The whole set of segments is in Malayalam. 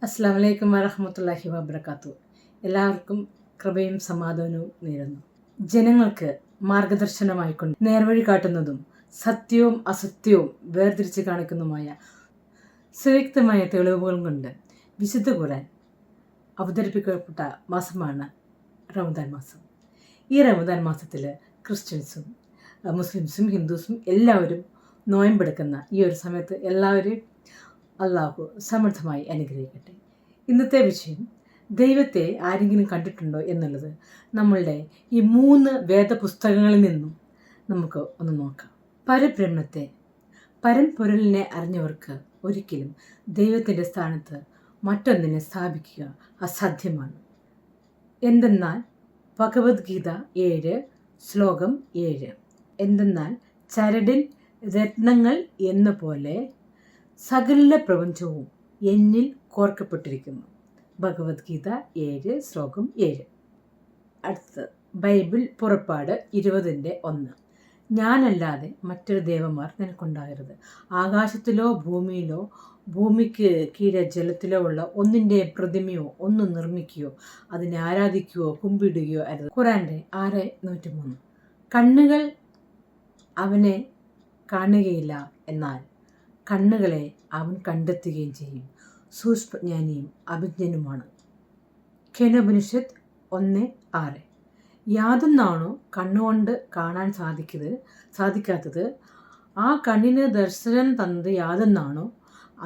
അസ്സലാമു അലൈക്കും വറഹ്മത്തുള്ളാഹി വബറകാതുഹു. എല്ലാവർക്കും കൃപയും സമാധാനവും നേരുന്നു. ജനങ്ങൾക്ക് മാർഗദർശനമായിക്കൊണ്ട് നേർവഴി കാട്ടുന്നതും സത്യവും അസത്യവും വേർതിരിച്ച് കാണിക്കുന്നതുമായ സുവ്യക്തമായ തെളിവുകൾ കൊണ്ട് വിശുദ്ധ ഖുർആൻ അവതരിപ്പിക്കപ്പെട്ട മാസമാണ് റമദാൻ മാസം. ഈ റമദാൻ മാസത്തിൽ ക്രിസ്ത്യൻസും മുസ്ലിംസും ഹിന്ദുസും എല്ലാവരും നോയമ്പെടുക്കുന്ന ഈ ഒരു സമയത്ത് എല്ലാവരും അള്ളാഹു സമൃദ്ധമായി അനുഗ്രഹിക്കട്ടെ. ഇന്നത്തെ വിഷയം ദൈവത്തെ ആരെങ്കിലും കണ്ടിട്ടുണ്ടോ എന്നുള്ളത് നമ്മളുടെ ഈ 3 വേദപുസ്തകങ്ങളിൽ നിന്നും നമുക്ക് ഒന്ന് നോക്കാം. പരബ്രഹ്മത്തെ പരമ്പൊരുളിനെ അറിഞ്ഞവർക്ക് ഒരിക്കലും ദൈവത്തിൻ്റെ സ്ഥാനത്ത് മറ്റൊന്നിനെ സ്ഥാപിക്കുക അസാധ്യമാണ്. എന്തെന്നാൽ ഭഗവത്ഗീത 7 ശ്ലോകം 7 എന്തെന്നാൽ ചരടിൽ രത്നങ്ങൾ എന്ന പോലെ സകല പ്രപഞ്ചവും എന്നിൽ കോർക്കപ്പെട്ടിരിക്കുന്നു. ഭഗവത്ഗീത 7 ശ്ലോകം 7. അടുത്ത് ബൈബിൾ പുറപ്പാട് 20:1 ഞാനല്ലാതെ മറ്റൊരു ദേവന്മാർ നിനക്കുണ്ടാകരുത്. ആകാശത്തിലോ ഭൂമിയിലോ ഭൂമിക്ക് കീഴെ ജലത്തിലോ ഉള്ള ഒന്നിൻ്റെ പ്രതിമയോ ഒന്നും നിർമ്മിക്കുകയോ അതിനെ ആരാധിക്കുകയോ കുമ്പിടുകയോ അരുത്. ഖുറാൻ്റെ 6:103 കണ്ണുകൾ അവനെ കാണുകയില്ല, എന്നാൽ കണ്ണുകളെ അവൻ കണ്ടെത്തുകയും ചെയ്യും. സൂക്ഷ്മജ്ഞാനിയും അഭിജ്ഞനുമാണ്. കേനോപനിഷത്ത് 1:6 യാതൊന്നാണോ കണ്ണുകൊണ്ട് കാണാൻ സാധിക്കാത്തത്, ആ കണ്ണിന് ദർശനം തന്നത് യാതൊന്നാണോ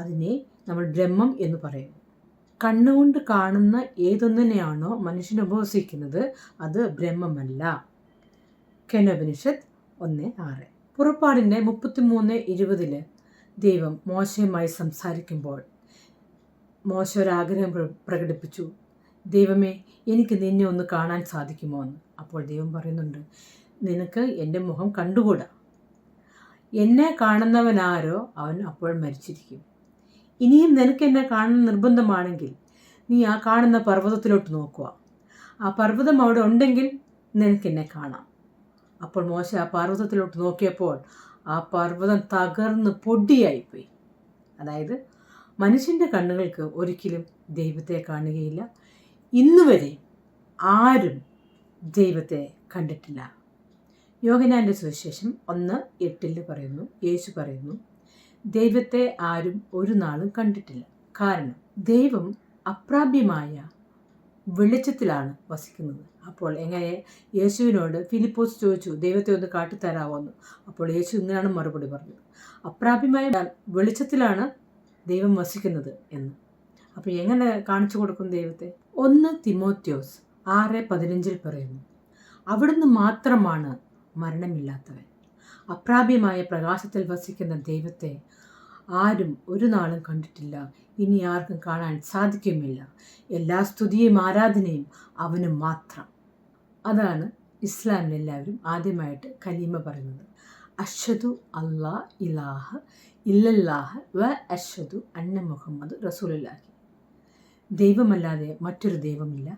അതിനെ നമ്മൾ ബ്രഹ്മം എന്ന് പറയുന്നു. കണ്ണുകൊണ്ട് കാണുന്ന ഏതൊന്നിനെയാണോ മനുഷ്യൻ ഉപവസിക്കുന്നത് അത് ബ്രഹ്മമല്ല. കേനോപനിഷത്ത് 1:6. പുറപ്പാടിൻ്റെ 33:20 ദൈവം മോശയുമായി സംസാരിക്കുമ്പോൾ മോശ ഒരാഗ്രഹം പ്രകടിപ്പിച്ചു. ദൈവമേ, എനിക്ക് നിന്നെ ഒന്ന് കാണാൻ സാധിക്കുമോ എന്ന്. അപ്പോൾ ദൈവം പറയുന്നുണ്ട്, നിനക്ക് എൻ്റെ മുഖം കണ്ടുകൂടാ. എന്നെ കാണുന്നവനാരോ അവൻ അപ്പോൾ മരിച്ചിരിക്കും. ഇനിയും നിനക്ക് എന്നെ കാണുന്ന നിർബന്ധമാണെങ്കിൽ നീ ആ കാണുന്ന പർവ്വതത്തിലോട്ട് നോക്കുക. ആ പർവ്വതം അവിടെ ഉണ്ടെങ്കിൽ നിനക്കെന്നെ കാണാം. അപ്പോൾ മോശ ആ പർവ്വതത്തിലോട്ട് നോക്കിയപ്പോൾ ആ പർവ്വതം തകർന്ന് പൊടിയായിപ്പോയി. അതായത് മനുഷ്യൻ്റെ കണ്ണുകൾക്ക് ഒരിക്കലും ദൈവത്തെ കാണുകയില്ല. ഇന്നുവരെ ആരും ദൈവത്തെ കണ്ടിട്ടില്ല. യോഹന്നാൻ്റെ സുവിശേഷം 1:8 പറയുന്നു, യേശു പറയുന്നു, ദൈവത്തെ ആരും ഒരു നാളും കണ്ടിട്ടില്ല. കാരണം ദൈവം അപ്രാപ്യമായ വെളിച്ചത്തിലാണ് വസിക്കുന്നത്. അപ്പോൾ എങ്ങനെ യേശുവിനോട് ഫിലിപ്പോസ് ചോദിച്ചു, ദൈവത്തെ ഒന്ന് കാട്ടിത്തരാമോ എന്ന്. അപ്പോൾ യേശു ഇങ്ങനെയാണ് മറുപടി പറഞ്ഞത്, അപ്രാപ്യമായ വെളിച്ചത്തിലാണ് ദൈവം വസിക്കുന്നത് എന്ന്. അപ്പോൾ എങ്ങനെ കാണിച്ചു കൊടുക്കും ദൈവത്തെ? 1 തിമോത്തിയോസ് 6:15 പറയുന്നു, അവിടുന്ന് മാത്രമാണ് മരണമില്ലാത്തവൻ. അപ്രാപ്യമായ പ്രകാശത്തിൽ വസിക്കുന്ന ദൈവത്തെ ആരും ഒരു നാളും കണ്ടിട്ടില്ല, ഇനി ആർക്കും കാണാൻ സാധിക്കുമില്ല. എല്ലാ സ്തുതിയും ആരാധനയും അവന് മാത്രം. അതാണ് ഇസ്ലാമിൽ എല്ലാവരും ആദ്യമായിട്ട് കലീമ പറയുന്നത്. അഷ്ഹദു അല്ലാ ഇലാഹ ഇല്ലല്ലാഹ് വ അഷ്ഹദു അന്ന മുഹമ്മദ് റസൂലുള്ളാഹി. ദൈവമല്ലാതെ മറ്റൊരു ദൈവമില്ല,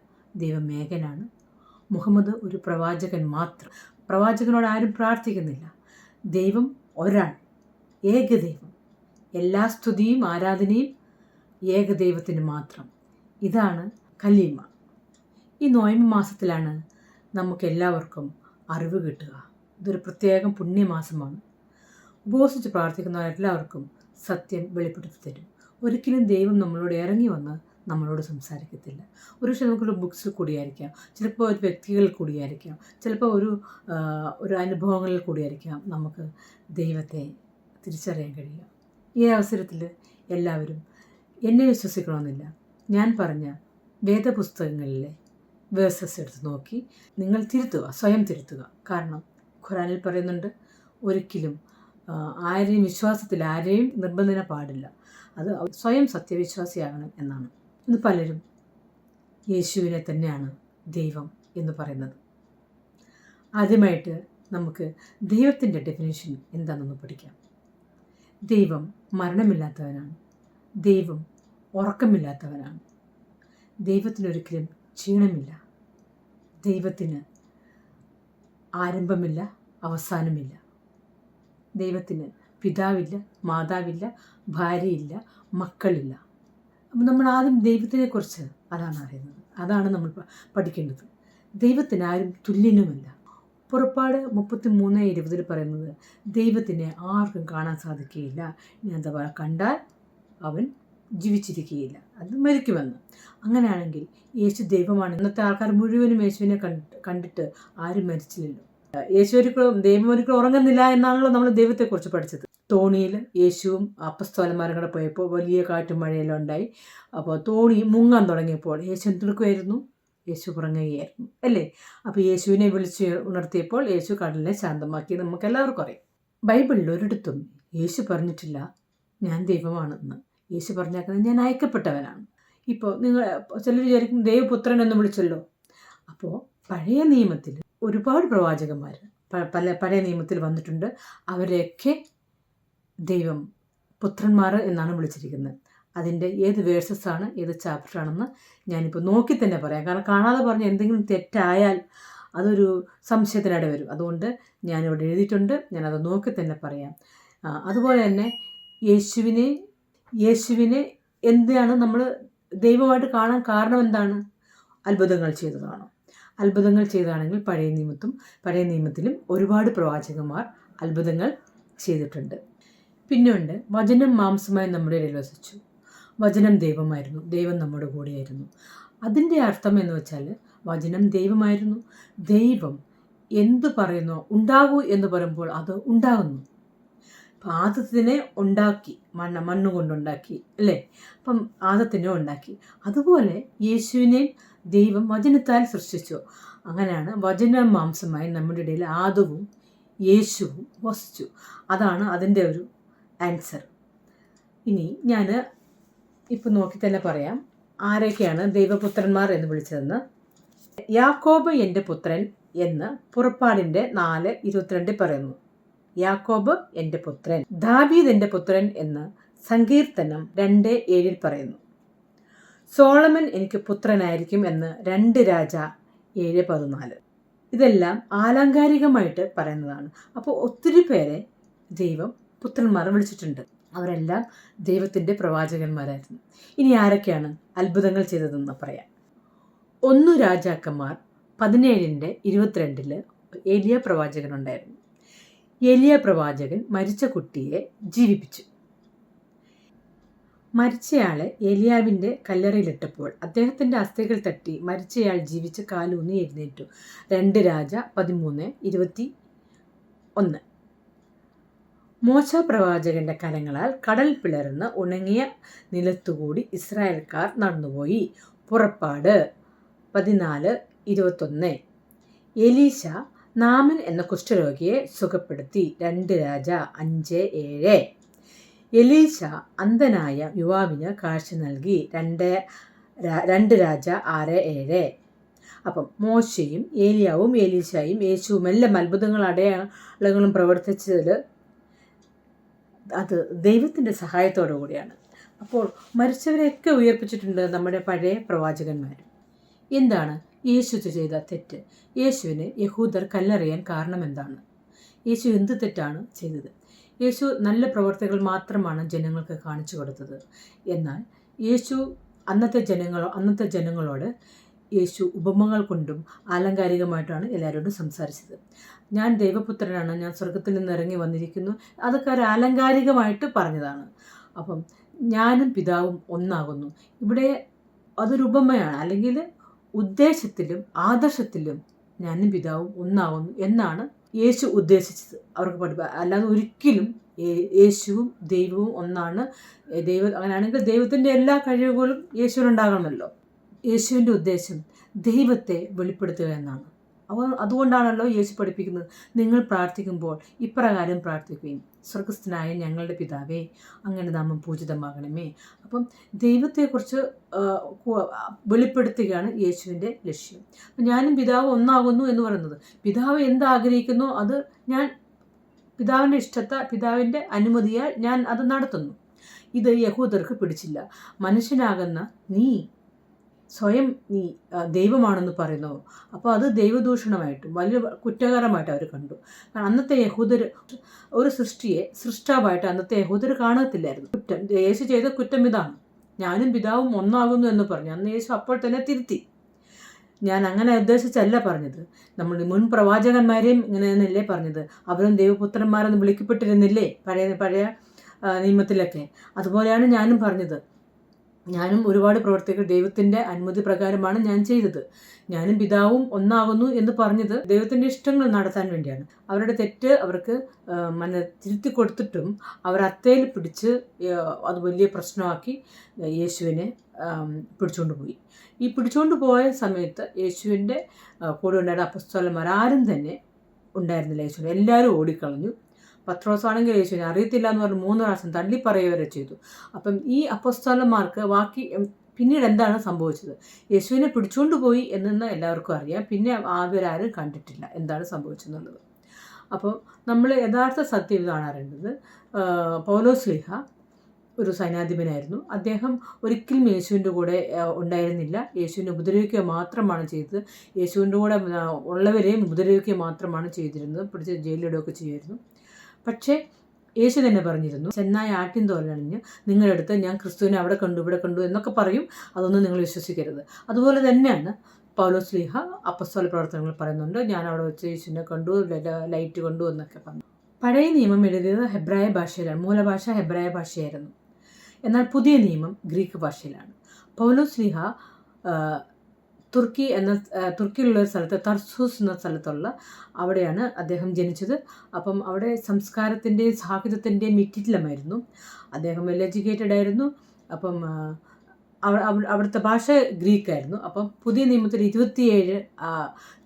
ദൈവം ഏകനാണ്. മുഹമ്മദ് ഒരു പ്രവാചകൻ മാത്രം. പ്രവാചകനോട് ആരും പ്രാർത്ഥിക്കുന്നില്ല. ദൈവം ഒരാൾ, ഏകദൈവം. എല്ലാ സ്തുതിയും ആരാധനയും ഏകദൈവത്തിന് മാത്രം. ഇതാണ് കലീമ. ഈ നോയമ്പ് മാസത്തിലാണ് നമുക്ക് എല്ലാവർക്കും അറിവ് കിട്ടുക. ഇതൊരു പ്രത്യേകം പുണ്യമാസമാണ്. ഉപവസിച്ച് പ്രാർത്ഥിക്കുന്ന എല്ലാവർക്കും സത്യം വെളിപ്പെടുത്തി തരും. ഒരിക്കലും ദൈവം നമ്മളോട് ഇറങ്ങി വന്ന് നമ്മളോട് സംസാരിക്കത്തില്ല. ഒരുപക്ഷെ നമുക്കൊരു ബുക്സിൽ കൂടിയായിരിക്കാം, ചിലപ്പോൾ ഒരു വ്യക്തികളിൽ കൂടിയായിരിക്കാം, ചിലപ്പോൾ ഒരു അനുഭവങ്ങളിൽ കൂടിയായിരിക്കാം നമുക്ക് ദൈവത്തെ തിരിച്ചറിയാൻ കഴിയുക. ഈ അവസരത്തിൽ എല്ലാവരും എന്നെ വിശ്വസിക്കണമെന്നില്ല. ഞാൻ പറഞ്ഞ വേദപുസ്തകങ്ങളിലെ വേഴ്സസ് എടുത്ത് നോക്കി നിങ്ങൾ തിരുത്തുക, സ്വയം തിരുത്തുക. കാരണം ഖുറാനിൽ പറയുന്നുണ്ട്, ഒരിക്കലും ആരെയും നിർബന്ധന പാടില്ല, അത് സ്വയം സത്യവിശ്വാസിയാകണം എന്നാണ്. ഇന്ന് പലരും യേശുവിനെ തന്നെയാണ് ദൈവം എന്ന് പറയുന്നത്. ആദ്യമായിട്ട് നമുക്ക് ദൈവത്തിൻ്റെ ഡെഫിനേഷൻ എന്താണെന്ന് പഠിക്കാം. ദൈവം മരണമില്ലാത്തവനാണ്. ദൈവം ഉറക്കമില്ലാത്തവനാണ്. ദൈവത്തിനൊരിക്കലും ക്ഷീണമില്ല. ദൈവത്തിന് ആരംഭമില്ല, അവസാനമില്ല. ദൈവത്തിന് പിതാവില്ല, മാതാവില്ല, ഭാര്യയില്ല, മക്കളില്ല. അപ്പം നമ്മൾ ആദ്യം ദൈവത്തിനെക്കുറിച്ച് അതാണ് അറിയുന്നത്, അതാണ് നമ്മൾ പഠിക്കേണ്ടത്. ദൈവത്തിന് ആരും തുല്യനുമല്ല. പുറപ്പാട് 33:20 പറയുന്നത് ദൈവത്തിനെ ആർക്കും കാണാൻ സാധിക്കുകയില്ല, ഇനി അഥവാ കണ്ടാൽ അവൻ ജീവിച്ചിരിക്കുകയില്ല, അത് മരിക്കുമെന്ന്. അങ്ങനെയാണെങ്കിൽ യേശു ദൈവമാണ്. ഇന്നത്തെ ആൾക്കാർ മുഴുവനും യേശുവിനെ കണ്ടിട്ട് ആരും മരിച്ചില്ലല്ലോ. ദൈവം ഒരിക്കലും ഉറങ്ങുന്നില്ല എന്നാണല്ലോ നമ്മൾ ദൈവത്തെക്കുറിച്ച് പഠിച്ചത്. തോണിയിൽ യേശുവും അപ്പസ്തോലന്മാരും കൂടെ പോയപ്പോൾ വലിയ കാറ്റും മഴയെല്ലാം ഉണ്ടായി. അപ്പോൾ തോണി മുങ്ങാൻ തുടങ്ങിയപ്പോൾ യേശു എന്തെടുക്കുമായിരുന്നു? യേശു ഉറങ്ങുകയായിരുന്നു അല്ലേ? അപ്പോൾ യേശുവിനെ വിളിച്ച് ഉണർത്തിയപ്പോൾ യേശു കടലിനെ ശാന്തമാക്കി നമുക്ക് എല്ലാവർക്കും അറിയാം. ബൈബിളിൽ ഒരിടത്തും യേശു പറഞ്ഞിട്ടില്ല ഞാൻ ദൈവമാണെന്ന്. യേശു പറഞ്ഞേക്കുന്നത് ഞാൻ അയക്കപ്പെട്ടവനാണ്. ഇപ്പോൾ നിങ്ങൾ ചിലർ വിചാരിക്കും ദൈവപുത്രൻ എന്ന് വിളിച്ചല്ലോ. അപ്പോൾ പഴയ നിയമത്തിൽ ഒരുപാട് പ്രവാചകന്മാർ പഴയ നിയമത്തിൽ വന്നിട്ടുണ്ട്. അവരെയൊക്കെ ദൈവം പുത്രന്മാർ എന്നാണ് വിളിച്ചിരിക്കുന്നത്. അതിൻ്റെ ഏത് വേഴ്സസാണ് ഏത് ചാപ്റ്ററാണെന്ന് ഞാനിപ്പോൾ നോക്കി തന്നെ പറയാം. കാരണം കാണാതെ പറഞ്ഞ് എന്തെങ്കിലും തെറ്റായാൽ അതൊരു സംശയത്തിനിട വരും. അതുകൊണ്ട് ഞാനിവിടെ എഴുതിയിട്ടുണ്ട്, ഞാനത് നോക്കി തന്നെ പറയാം. അതുപോലെ തന്നെ യേശുവിനെ എന്താണ് നമ്മൾ ദൈവമായിട്ട് കാണാൻ കാരണം എന്താണ്? അത്ഭുതങ്ങൾ ചെയ്തതാണോ? അത്ഭുതങ്ങൾ ചെയ്തതാണെങ്കിൽ പഴയ നിയമത്തിലും ഒരുപാട് പ്രവാചകന്മാർ അത്ഭുതങ്ങൾ ചെയ്തിട്ടുണ്ട്. പിന്നെയുണ്ട് വചനം മാംസമായി നമ്മുടെ ഇടയിൽ വസിച്ചു. വചനം ദൈവമായിരുന്നു, ദൈവം നമ്മുടെ കൂടെയായിരുന്നു. അതിൻ്റെ അർത്ഥം എന്ന് വെച്ചാൽ വചനം ദൈവമായിരുന്നു. ദൈവം എന്തു പറയുന്നോ ഉണ്ടാകൂ എന്ന് പറയുമ്പോൾ അത് ഉണ്ടാകുന്നു. അപ്പം ആദത്തിനെ ഉണ്ടാക്കി, മണ്ണ് കൊണ്ടുണ്ടാക്കി അല്ലേ? അപ്പം ആദത്തിനെ ഉണ്ടാക്കി. അതുപോലെ യേശുവിനെയും ദൈവം വചനത്താൽ സൃഷ്ടിച്ചു. അങ്ങനെയാണ് വചനം മാംസമായി നമ്മുടെ ഇടയിൽ ആദവും യേശുവും വസിച്ചു. അതാണ് അതിൻ്റെ ഒരു ആൻസർ. ഇനി ഞാൻ ഇപ്പം നോക്കി തന്നെ പറയാം ആരൊക്കെയാണ് ദൈവപുത്രന്മാർ എന്ന് വിളിച്ചതെന്ന്. യാക്കോബ് എൻ്റെ പുത്രൻ എന്ന് പുറപ്പാടിൻ്റെ 4:22 പറയുന്നു. യാക്കോബ് എൻ്റെ പുത്രൻ. ദാവീദ് എൻ്റെ പുത്രൻ എന്ന് സങ്കീർത്തനം 2:7 പറയുന്നു. സോളമൻ എനിക്ക് പുത്രനായിരിക്കും എന്ന് 2 രാജ 7:14. ഇതെല്ലാം ആലങ്കാരികമായിട്ട് പറയുന്നതാണ്. അപ്പോൾ ഒത്തിരി പേരെ ദൈവം പുത്രന്മാർ വിളിച്ചിട്ടുണ്ട്. അവരെല്ലാം ദൈവത്തിൻ്റെ പ്രവാചകന്മാരായിരുന്നു. ഇനി ആരൊക്കെയാണ് അത്ഭുതങ്ങൾ ചെയ്തതെന്ന് പറയാം. 1 രാജാക്കന്മാർ 17:22 ഏലിയ പ്രവാചകനുണ്ടായിരുന്നു. ഏലിയ പ്രവാചകൻ മരിച്ച കുട്ടിയെ ജീവിപ്പിച്ചു. മരിച്ചയാളെ ഏലിയാവിൻ്റെ കല്ലറയിലിട്ടപ്പോൾ അദ്ദേഹത്തിൻ്റെ അസ്ഥികൾ തട്ടി മരിച്ചയാൾ ജീവിച്ച് കാലൂന്നി എഴുന്നേറ്റു. 2 രാജ 13:21. മോശ പ്രവാചകന്റെ കരങ്ങളാൽ കടൽ പിളർന്ന് ഉണങ്ങിയ നിലത്തുകൂടി ഇസ്രായേൽക്കാർ നടന്നുപോയി. പുറപ്പാട് 14:21. എലീശ നാമൻ എന്ന കുഷ്ഠരോഗിയെ സുഖപ്പെടുത്തി. 2 രാജ 5:7. എലീശ അന്ധനായ യുവാവിന് കാഴ്ച നൽകി. 2 രാജ 6:7. അപ്പം മോശയും ഏലിയാവും എലീശയും യേശുവും എല്ലാം അത്ഭുതങ്ങൾ അടയാളങ്ങളും പ്രവർത്തിച്ചതിൽ അത് ദൈവത്തിൻ്റെ സഹായത്തോടു കൂടിയാണ്. അപ്പോൾ മരിച്ചവരെയൊക്കെ ഉയർപ്പിച്ചിട്ടുണ്ട് നമ്മുടെ പഴയ പ്രവാചകന്മാർ. എന്താണ് യേശു ചെയ്ത തെറ്റ്? യേശുവിന് യഹൂദർ കല്ലെറിയാൻ കാരണം എന്താണ്? യേശു എന്ത് തെറ്റാണ് ചെയ്തത്? യേശു നല്ല പ്രവർത്തികൾ മാത്രമാണ് ജനങ്ങൾക്ക് കാണിച്ചു കൊടുത്തത്. എന്നാൽ യേശു അന്നത്തെ ജനങ്ങളോട് യേശു ഉപമകൾ കൊണ്ടും ആലങ്കാരികമായിട്ടാണ് എല്ലാവരോടും സംസാരിച്ചത്. ഞാൻ ദൈവപുത്രനാണ്, ഞാൻ സ്വർഗത്തിൽ നിന്ന് ഇറങ്ങി വന്നിരിക്കുന്നു, അതൊക്കെ ഒരു ആലങ്കാരികമായിട്ട് പറഞ്ഞതാണ്. അപ്പം ഞാനും പിതാവും ഒന്നാകുന്നു. ഇവിടെ അതൊരു ഉപമയാണ്, അല്ലെങ്കിൽ ഉദ്ദേശത്തിലും ആദർശത്തിലും ഞാനും പിതാവും ഒന്നാകുന്നു എന്നാണ് യേശു ഉദ്ദേശിച്ചത് അവർക്ക് അല്ലാതെ ഒരിക്കലും യേശുവും ദൈവവും ഒന്നാണ്. അങ്ങനെയാണെങ്കിൽ ദൈവത്തിൻ്റെ എല്ലാ കഴിവുകളും യേശുവിനുണ്ടാകണമല്ലോ. യേശുവിൻ്റെ ഉദ്ദേശം ദൈവത്തെ വെളിപ്പെടുത്തുക എന്നാണ്. അതുകൊണ്ടാണല്ലോ യേശു പഠിപ്പിക്കുന്നത്, നിങ്ങൾ പ്രാർത്ഥിക്കുമ്പോൾ ഇപ്രകാരം പ്രാർത്ഥിക്കുകയും സ്വർഗസ്ഥനായ ഞങ്ങളുടെ പിതാവേ അങ്ങയുടെ നാമം പൂജിതമാകണമേ. അപ്പം ദൈവത്തെക്കുറിച്ച് വെളിപ്പെടുത്തുകയാണ് യേശുവിൻ്റെ ലക്ഷ്യം. ഞാനും പിതാവ് ഒന്നാകുന്നു എന്ന് പറയുന്നത്, പിതാവ് എന്താഗ്രഹിക്കുന്നു അത് ഞാൻ പിതാവിൻ്റെ പിതാവിൻ്റെ അനുമതിയാൽ ഞാൻ അത് നടത്തുന്നു. ഇത് യഹൂദർക്ക് പിടിച്ചില്ല. മനുഷ്യനാകുന്ന സ്വയം നീ ദൈവമാണെന്ന് പറയുന്നു. അപ്പോൾ അത് ദൈവദൂഷണമായിട്ടും വലിയ കുറ്റകരമായിട്ട് അവർ കണ്ടു. അന്നത്തെ യഹൂദർ ഒരു സൃഷ്ടാവായിട്ട് അന്നത്തെ യഹൂദർ കാണത്തില്ലായിരുന്നു. യേശു ചെയ്ത കുറ്റം ഇതാണ്. ഞാനും പിതാവും ഒന്നാകുന്നു എന്ന് പറഞ്ഞു. അന്ന് യേശു അപ്പോൾ തന്നെ തിരുത്തി. ഞാൻ അങ്ങനെ ഉദ്ദേശിച്ചല്ല പറഞ്ഞത്. നമ്മൾ മുൻ പ്രവാചകന്മാരെയും ഇങ്ങനെ തന്നെയല്ലേ പറഞ്ഞത്. അവരും ദൈവപുത്രന്മാരെന്ന് വിളിക്കപ്പെട്ടിരുന്നില്ലേ പഴയ നിയമത്തിലൊക്കെ. അതുപോലെയാണ് ഞാനും പറഞ്ഞത്. ഞാനും ഒരുപാട് പ്രവർത്തികൾ ദൈവത്തിൻ്റെ അനുമതി പ്രകാരമാണ് ഞാൻ ചെയ്തത്. ഞാനും പിതാവും ഒന്നാകുന്നു എന്ന് പറഞ്ഞത് ദൈവത്തിൻ്റെ ഇഷ്ടങ്ങൾ നടത്താൻ വേണ്ടിയാണ്. അവരുടെ തെറ്റ് അവർക്ക് തിരുത്തി കൊടുത്തിട്ടും അവർ അത്തേൽ പിടിച്ച് അത് വലിയ പ്രശ്നമാക്കി യേശുവിനെ പിടിച്ചുകൊണ്ട് പോയി. ഈ പിടിച്ചുകൊണ്ട് പോയ സമയത്ത് യേശുവിൻ്റെ കൂടെ ഉണ്ടായിരുന്ന അപ്പസ്തോലന്മാർ ആരും തന്നെ ഉണ്ടായിരുന്നില്ല. യേശുവിനെ എല്ലാവരും ഓടിക്കളഞ്ഞു. പത്രോസാണെങ്കിൽ യേശുവിനെ അറിയത്തില്ല എന്ന് പറഞ്ഞ് 3 പ്രാവശ്യം തള്ളിപ്പറയുക വരെ ചെയ്തു. അപ്പം ഈ അപ്പസ്തോലന്മാർക്ക് പിന്നീട് എന്താണ് സംഭവിച്ചത്? യേശുവിനെ പിടിച്ചുകൊണ്ട് പോയി എന്ന് എല്ലാവർക്കും അറിയാം. പിന്നെ അവരാരും കണ്ടിട്ടില്ല എന്താണ് സംഭവിച്ചെന്നുള്ളത്. അപ്പോൾ നമ്മൾ യഥാർത്ഥ സത്യം ഇതാണ് അറിയേണ്ടത്. പൗലോസ്ലീഹ ഒരു സൈന്യാധിപനായിരുന്നു. അദ്ദേഹം ഒരിക്കലും യേശുവിൻ്റെ കൂടെ ഉണ്ടായിരുന്നില്ല. യേശുവിനെ ഉപദ്രവിക്കുക മാത്രമാണ് ചെയ്തത്. യേശുവിൻ്റെ കൂടെ ഉള്ളവരെയും ഉപദ്രവിക്കുക മാത്രമാണ് ചെയ്തിരുന്നത്. പിടിച്ച് ജയിലിടുകയൊക്കെ ചെയ്യുമായിരുന്നു. പക്ഷേ യേശു തന്നെ പറഞ്ഞിരുന്നു, ചെന്നായ ആട്ടിൻ തോലണിഞ്ഞ് നിങ്ങളുടെ അടുത്ത് ഞാൻ ക്രിസ്തുവിനെ അവിടെ കണ്ടു ഇവിടെ കണ്ടു എന്നൊക്കെ പറയും, അതൊന്നും നിങ്ങൾ വിശ്വസിക്കരുത്. അതുപോലെ തന്നെയാണ് പൗലോസ്ലീഹ അപ്പസ്തോല പ്രവർത്തനങ്ങൾ പറയുന്നുണ്ട്. ഞാൻ അവിടെ വെച്ച് യേശുവിനെ കണ്ടു, ലൈറ്റ് കണ്ടു എന്നൊക്കെ പറഞ്ഞു. പഴയ നിയമം എഴുതിയത് ഹെബ്രായ ഭാഷയിലാണ്. മൂലഭാഷ ഹെബ്രായ ഭാഷയായിരുന്നു. എന്നാൽ പുതിയ നിയമം ഗ്രീക്ക് ഭാഷയിലാണ്. പൗലോസ്ലീഹ തുർക്കിയിലുള്ള ഒരു സ്ഥലത്ത്, തർസൂസ് എന്ന സ്ഥലത്തുള്ള അവിടെയാണ് അദ്ദേഹം ജനിച്ചത്. അപ്പം അവിടെ സംസ്കാരത്തിൻ്റെയും സാഹിത്യത്തിൻ്റെയും മിറ്റിലമായിരുന്നു. അദ്ദേഹം വെൽ എഡ്യൂക്കേറ്റഡ് ആയിരുന്നു. അപ്പം അവിടുത്തെ ഭാഷ ഗ്രീക്കായിരുന്നു. അപ്പം പുതിയ നിയമത്തിൽ 27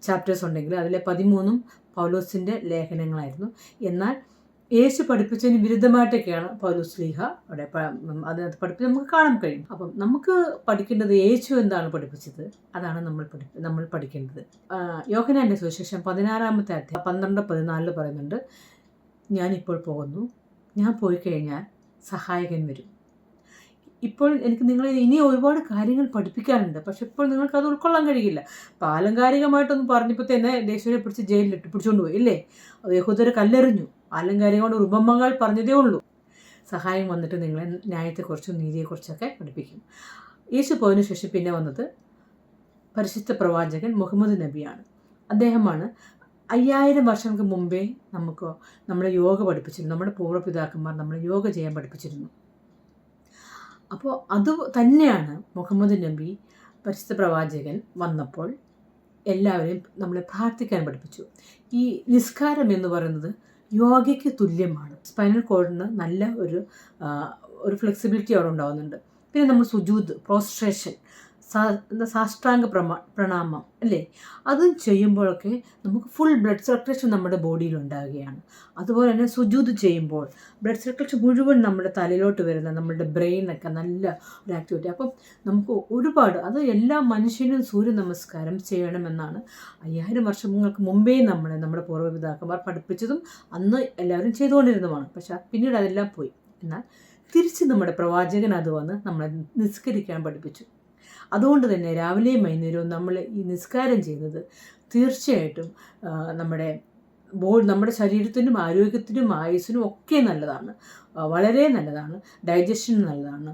ചാപ്റ്റേഴ്സ് ഉണ്ടെങ്കിൽ അതിലെ 13 പൗലോസിൻ്റെ ലേഖനങ്ങളായിരുന്നു. എന്നാൽ യേശു പഠിപ്പിച്ചതിന് വിരുദ്ധമായിട്ടൊക്കെയാണ് പൗലോസ്ലീഹ അവിടെ അതിനകത്ത് പഠിപ്പിച്ച് നമുക്ക് കാണാൻ കഴിയും. അപ്പം നമുക്ക് പഠിക്കേണ്ടത് യേശു എന്താണ് പഠിപ്പിച്ചത്, അതാണ് നമ്മൾ പഠിക്കേണ്ടത്. യോഹന്നാന്റെ സുവിശേഷം 16-ാമത്തെ അധ്യായം 12-14 പറയുന്നുണ്ട്, ഞാനിപ്പോൾ പോകുന്നു, ഞാൻ പോയി കഴിഞ്ഞാൽ സഹായകൻ വരും. ഇപ്പോൾ എനിക്ക് നിങ്ങളെ ഇനി ഒരുപാട് കാര്യങ്ങൾ പഠിപ്പിക്കാനുണ്ട്. പക്ഷെ ഇപ്പോൾ നിങ്ങൾക്ക് അത് ഉൾക്കൊള്ളാൻ കഴിയില്ല. അപ്പോൾ ആലങ്കാരികമായിട്ടൊന്ന് പറഞ്ഞപ്പോൾ തന്നെ യേശുവിനെ പിടിച്ച് ജയിലിലിട്ട് പിടിച്ചുകൊണ്ട് പോയി ഇല്ലേ. യഹൂദരെ കല്ലെറിഞ്ഞു. ആലങ്കാരികം കൊണ്ട് ഉപമകൾ പറഞ്ഞതേ ഉള്ളൂ. സഹായം വന്നിട്ട് നിങ്ങളെ ന്യായത്തെക്കുറിച്ചും നീതിയെക്കുറിച്ചൊക്കെ പഠിപ്പിക്കും. യേശു പോയതിനു ശേഷം പിന്നെ വന്നത് പരിശുദ്ധ പ്രവാചകൻ മുഹമ്മദ് നബിയാണ്. അദ്ദേഹമാണ് 5000 വർഷങ്ങൾക്ക് മുമ്പേ നമ്മളെ യോഗ പഠിപ്പിച്ചിരുന്നു. നമ്മുടെ പൂർവ്വപിതാക്കന്മാർ നമ്മളെ യോഗ ചെയ്യാൻ പഠിപ്പിച്ചിരുന്നു. അപ്പോൾ അത് തന്നെയാണ് മുഹമ്മദ് നബി പരിശുദ്ധ പ്രവാചകൻ വന്നപ്പോൾ എല്ലാവരെയും നമ്മളെ പ്രാർത്ഥിക്കാൻ പഠിപ്പിച്ചു. ഈ നിസ്കാരം എന്ന് പറയുന്നത് യോഗയ്ക്ക് തുല്യമാണ്. സ്പൈനൽ കോഡിന് നല്ല ഒരു ഫ്ലെക്സിബിലിറ്റി അവിടെ ഉണ്ടാകുന്നുണ്ട്. പിന്നെ നമ്മൾ സുജൂദ്, പ്രോസ്ട്രേഷൻ, സാഷ്ടാംഗ പ്രണാമം അല്ലേ, അതും ചെയ്യുമ്പോഴൊക്കെ നമുക്ക് ഫുൾ ബ്ലഡ് സർക്കുലേഷൻ നമ്മുടെ ബോഡിയിൽ ഉണ്ടാകുകയാണ്. അതുപോലെ തന്നെ സുജൂദ് ചെയ്യുമ്പോൾ ബ്ലഡ് സർക്കുലേഷൻ മുഴുവൻ നമ്മുടെ തലയിലോട്ട് വരുന്ന നമ്മുടെ ബ്രെയിനൊക്കെ നല്ല ഒരു ആക്ടിവിറ്റി. അപ്പം നമുക്ക് ഒരുപാട് അത് എല്ലാ മനുഷ്യനും സൂര്യ നമസ്കാരം ചെയ്യണമെന്നാണ് 5000 വർഷങ്ങൾക്ക് മുമ്പേ നമ്മുടെ പൂർവ്വപിതാക്കന്മാർ പഠിപ്പിച്ചതും അന്ന് എല്ലാവരും ചെയ്തുകൊണ്ടിരുന്നതുമാണ്. പക്ഷെ പിന്നീട് അതെല്ലാം പോയി. എന്നാൽ തിരിച്ച് നമ്മുടെ പ്രവാചകൻ അത് വന്ന് നമ്മളെ നിസ്കരിക്കാൻ പഠിപ്പിച്ചു. അതുകൊണ്ട് തന്നെ രാവിലെയും വൈകുന്നേരവും നമ്മൾ ഈ നിസ്കാരം ചെയ്യുന്നത് തീർച്ചയായിട്ടും നമ്മുടെ ശരീരത്തിനും ആരോഗ്യത്തിനും ആയുസ്സിനും ഒക്കെ നല്ലതാണ്, വളരെ നല്ലതാണ്. ഡൈജഷനും നല്ലതാണ്,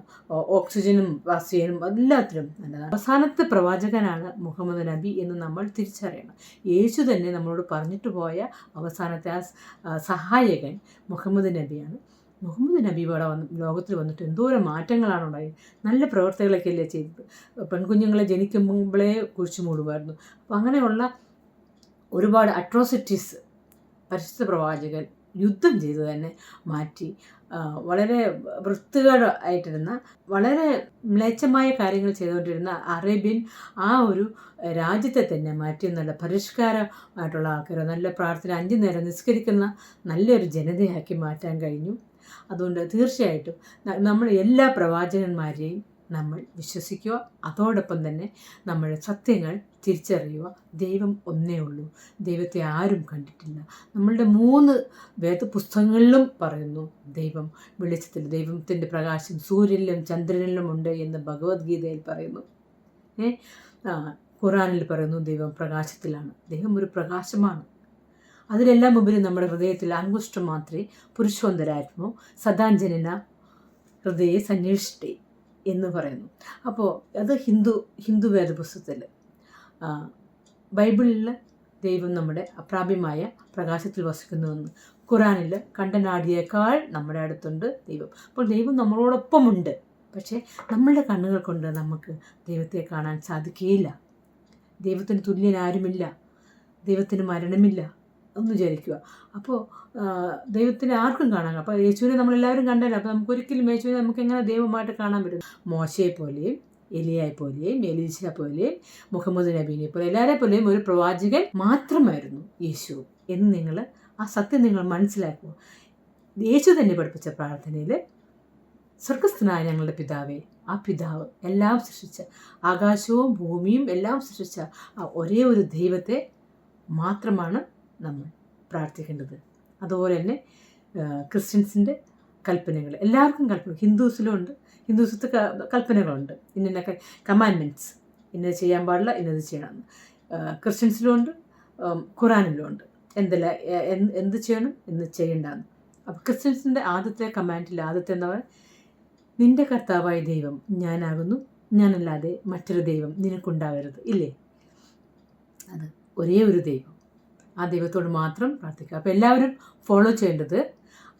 ഓക്സിജനും ഓക്സിജനും എല്ലാത്തിനും നല്ലതാണ്. അവസാനത്തെ പ്രവാചകനാണ് മുഹമ്മദ് നബി എന്ന് നമ്മൾ തിരിച്ചറിയണം. യേശു തന്നെ നമ്മളോട് പറഞ്ഞിട്ട് പോയ അവസാനത്തെ സഹായകൻ മുഹമ്മദ് നബിയാണ്. മുഹമ്മദ് നബി ഇവിടെ ലോകത്തിൽ വന്നിട്ട് എന്തോരം മാറ്റങ്ങളാണ് ഉണ്ടായത്. നല്ല പ്രവർത്തികളൊക്കെ അല്ലേ ചെയ്തത്. പെൺകുഞ്ഞുങ്ങളെ ജനിക്കുമ്പോഴേ കുഴിച്ചു മൂടുമായിരുന്നു. അപ്പോൾ അങ്ങനെയുള്ള ഒരുപാട് അട്രോസിറ്റീസ് പരിശുദ്ധ പ്രവാചകൻ യുദ്ധം ചെയ്ത് തന്നെ മാറ്റി. വളരെ വൃത്തികേടായിട്ടിരുന്ന, വളരെ മ്ലേച്ഛമായ കാര്യങ്ങൾ ചെയ്തുകൊണ്ടിരുന്ന അറേബ്യൻ ഒരു രാജ്യത്തെ തന്നെ മാറ്റി നല്ല പരിഷ്കാരമായിട്ടുള്ള ആൾക്കാർ, നല്ല പ്രാർത്ഥന 5 നേരം നിസ്കരിക്കുന്ന നല്ലൊരു ജനതയാക്കി മാറ്റാൻ കഴിഞ്ഞു. അതുകൊണ്ട് തീർച്ചയായിട്ടും നമ്മൾ എല്ലാ പ്രവാചകന്മാരെയും നമ്മൾ വിശ്വസിക്കുക. അതോടൊപ്പം തന്നെ നമ്മൾ സത്യങ്ങൾ തിരിച്ചറിയുക. ദൈവം ഒന്നേ ഉള്ളൂ, ദൈവത്തെ ആരും കണ്ടിട്ടില്ല. നമ്മളുടെ 3 വേദപുസ്തകങ്ങളിലും പറയുന്നു ദൈവം വെളിച്ചത്തിൽ, ദൈവത്തിൻ്റെ പ്രകാശം സൂര്യനിലും ചന്ദ്രനിലും ഉണ്ട് എന്ന് ഭഗവത്ഗീതയിൽ പറയുന്നു. ഖുറാനിൽ പറയുന്നു ദൈവം പ്രകാശത്തിലാണ്. ദൈവം ഒരു പ്രകാശമാണ്. അതിലെല്ലാം ഉപരി നമ്മുടെ ഹൃദയത്തിൽ അങ്കുഷ്ടം മാത്രേ പുരുഷോന്തരാത്മോ സദാഞ്ജന ഹൃദയെ സന്വേഷിഷ്ടേ. എന്ന് പറയുന്നു. അപ്പോൾ അത് ഹിന്ദു വേദപുസ്തകത്തിൽ, ബൈബിളിൽ ദൈവം നമ്മുടെ അപ്രാപ്യമായ പ്രകാശത്തിൽ വസിക്കുന്നുവെന്ന്, ഖുറാനിൽ കണ്ടനാടിയേക്കാൾ നമ്മുടെ അടുത്തുണ്ട് ദൈവം. അപ്പോൾ ദൈവം നമ്മളോടൊപ്പമുണ്ട്. പക്ഷേ നമ്മളുടെ കണ്ണുകൾ കൊണ്ട് നമുക്ക് ദൈവത്തെ കാണാൻ സാധിക്കുകയില്ല. ദൈവത്തിന് തുല്യനാരുമില്ല, ദൈവത്തിന് മരണമില്ല എന്ന് വിചാരിക്കുക. അപ്പോൾ ദൈവത്തിന് ആർക്കും കാണാൻ, അപ്പോൾ യേശുവിനെ നമ്മളെല്ലാവരും കണ്ടല്ലോ. അപ്പോൾ നമുക്കൊരിക്കലും യേശുവിനെ നമുക്ക് എങ്ങനെ ദൈവമായിട്ട് കാണാൻ പറ്റും? മോശയെ പോലെയും എലിയായെ പോലെയും എലീശ പോലെയും മുഹമ്മദ് നബീനെ പോലെ എല്ലാവരെ പോലെയും ഒരു പ്രവാചകൻ മാത്രമായിരുന്നു യേശു എന്ന് ആ സത്യം നിങ്ങൾ മനസ്സിലാക്കുക. യേശു തന്നെ പഠിപ്പിച്ച പ്രാർത്ഥനയിൽ, സ്വർഗസ്ഥനായ ഞങ്ങളുടെ പിതാവേ, ആ പിതാവ് എല്ലാം സൃഷ്ടിച്ച, ആകാശവും ഭൂമിയും എല്ലാം സൃഷ്ടിച്ച ആ ഒരേ ഒരു ദൈവത്തെ മാത്രമാണ് നമ്മൾ പ്രാർത്ഥിക്കേണ്ടത്. അതുപോലെ തന്നെ ക്രിസ്ത്യൻസിൻ്റെ കൽപ്പനകൾ, എല്ലാവർക്കും കൽപ്പന, ഹിന്ദുസിലും ഉണ്ട്, ഹിന്ദുസത്തെ കൽപ്പനകളുണ്ട്, ഇന്നൊക്കെ കമാൻഡ്മെൻറ്റ്സ്, ഇന്നത് ചെയ്യാൻ പാടില്ല, ഇന്നത് ചെയ്യണം. ക്രിസ്ത്യൻസിലും ഉണ്ട്, ഖുറാനിലും ഉണ്ട്, എന്ത് ചെയ്യണം എന്ന് ചെയ്യണ്ടെന്ന്. അപ്പോൾ ക്രിസ്ത്യൻസിൻ്റെ ആദ്യത്തെ കമാൻഡിൽ ആദ്യത്തെ എന്താ പറയുക? നിൻ്റെ കർത്താവായ ദൈവം ഞാനാകുന്നു, ഞാനല്ലാതെ മറ്റൊരു ദൈവം നിനക്കുണ്ടാവരുത്. ഇല്ലേ? അത് ഒരേ ഒരു ദൈവം, ആ ദൈവത്തോട് മാത്രം പ്രാർത്ഥിക്കുക. അപ്പോൾ എല്ലാവരും ഫോളോ ചെയ്യേണ്ടത്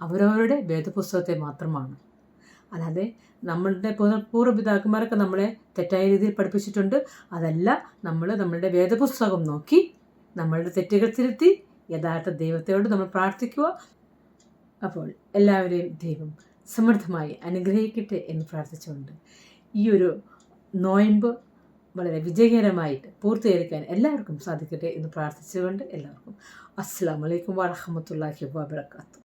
അവരവരുടെ വേദപുസ്തകത്തെ മാത്രമാണ്. അല്ലാതെ നമ്മളുടെ പൂർവ്വപിതാക്കന്മാരൊക്കെ നമ്മളെ തെറ്റായ രീതിയിൽ പഠിപ്പിച്ചിട്ടുണ്ട്. അതല്ല, നമ്മളുടെ വേദപുസ്തകം നോക്കി നമ്മളുടെ തെറ്റുകൾ തിരുത്തി യഥാർത്ഥ ദൈവത്തോട് നമ്മൾ പ്രാർത്ഥിക്കുക. അപ്പോൾ എല്ലാവരെയും ദൈവം സമൃദ്ധമായി അനുഗ്രഹിക്കട്ടെ എന്ന് പ്രാർത്ഥിച്ചുകൊണ്ട് ഈ ഒരു നോയമ്പ് വളരെ വിജയകരമായിട്ട് പൂർത്തീകരിക്കാൻ എല്ലാവർക്കും സാധിക്കട്ടെ എന്ന് പ്രാർത്ഥിച്ചുകൊണ്ട് എല്ലാവർക്കും അസ്സലാമു അലൈക്കും വറഹ്മത്തുള്ളാഹി വബറകാതുഹു.